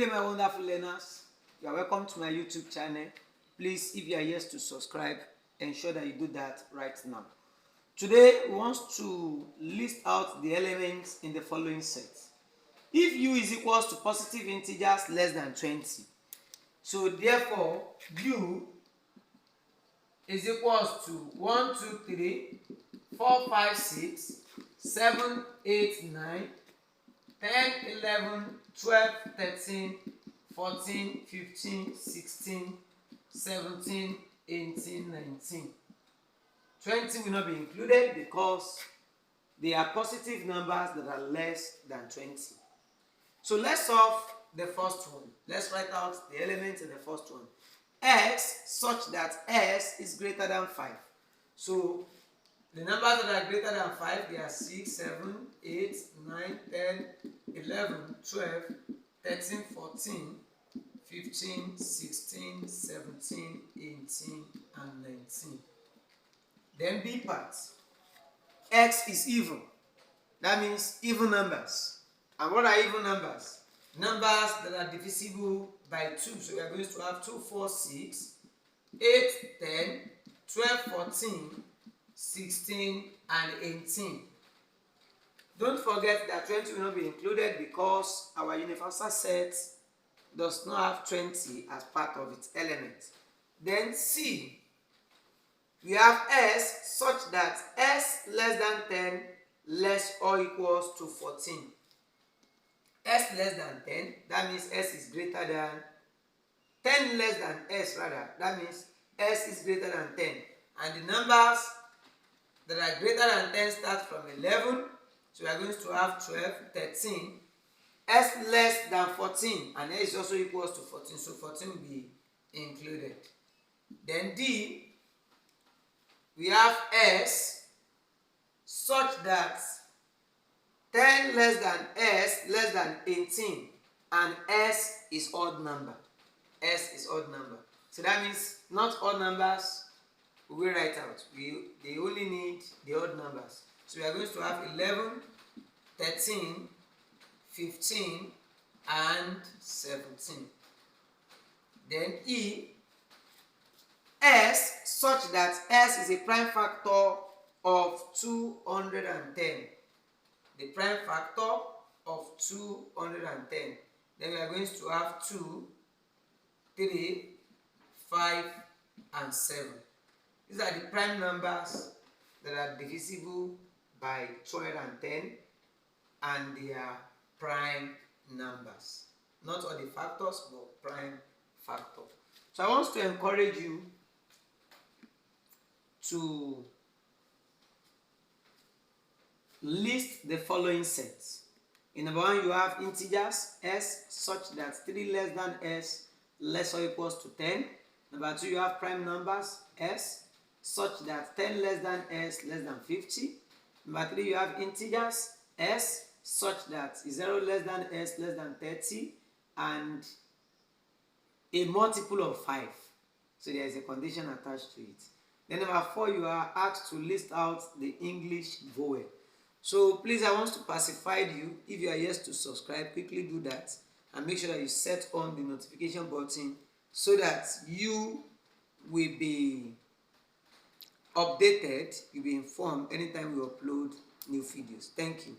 Hey my wonderful learners, you are welcome to my YouTube channel. Please, if you are yet to subscribe, ensure that you do that right now. Today we want to list out the elements in the following set. If u is equals to positive integers less than 20, so therefore u is equals to 1, 2, 3, 4, 5, 6, 7, 8, 9, 10, 11, 12, 13, 14, 15, 16, 17, 18, 19. 20 will not be included because they are positive numbers that are less than 20. So let's solve the first one. Let's write out the elements in the first one. X such that s is greater than 5. So the numbers that are greater than 5, they are 6, 7, 8, 9, 10, 11, 12, 13, 14, 15, 16, 17, 18, and 19. Then B part. X is even. That means even numbers. And what are even numbers? Numbers that are divisible by 2. So we are going to have 2, 4, 6, 8, 10, 12, 14, 16, and 18. Don't forget that 20 will not be included because our universal set does not have 20 as part of its element. Then C, we have S such that S less than 10 less or equals to 14. S less than 10, that means S is greater than 10 less than S rather, that means S is greater than 10. And the numbers that are greater than 10 start from 11. So we are going to have 12, 13. S less than 14 and S is also equals to 14. So 14 will be included. Then D, we have S such that 10 less than S less than 18 and S is odd number. S is odd number. So that means not odd numbers we will write out. They only need the odd numbers. So we are going to have 11, 13, 15, and 17. Then E, S such that S is a prime factor of 210. The prime factor of 210. Then we are going to have 2, 3, 5, and 7. These are the prime numbers that are divisible by 210 and they are prime numbers. Not all the factors, but prime factor. So I want to encourage you to list the following sets. In number 1, you have integers s such that 3 less than s less or equals to 10. Number 2, you have prime numbers s such that 10 less than s less than 50. Number 3, you have integers s such that 0 less than s less than 30 and a multiple of 5. So there is a condition attached to it. Then number 4, you are asked to list out the English vowel. So please, I want to pacify you. If you are yet to subscribe, quickly do that and make sure that you set on the notification button so that you will be updated, you'll be informed anytime we upload new videos. Thank you.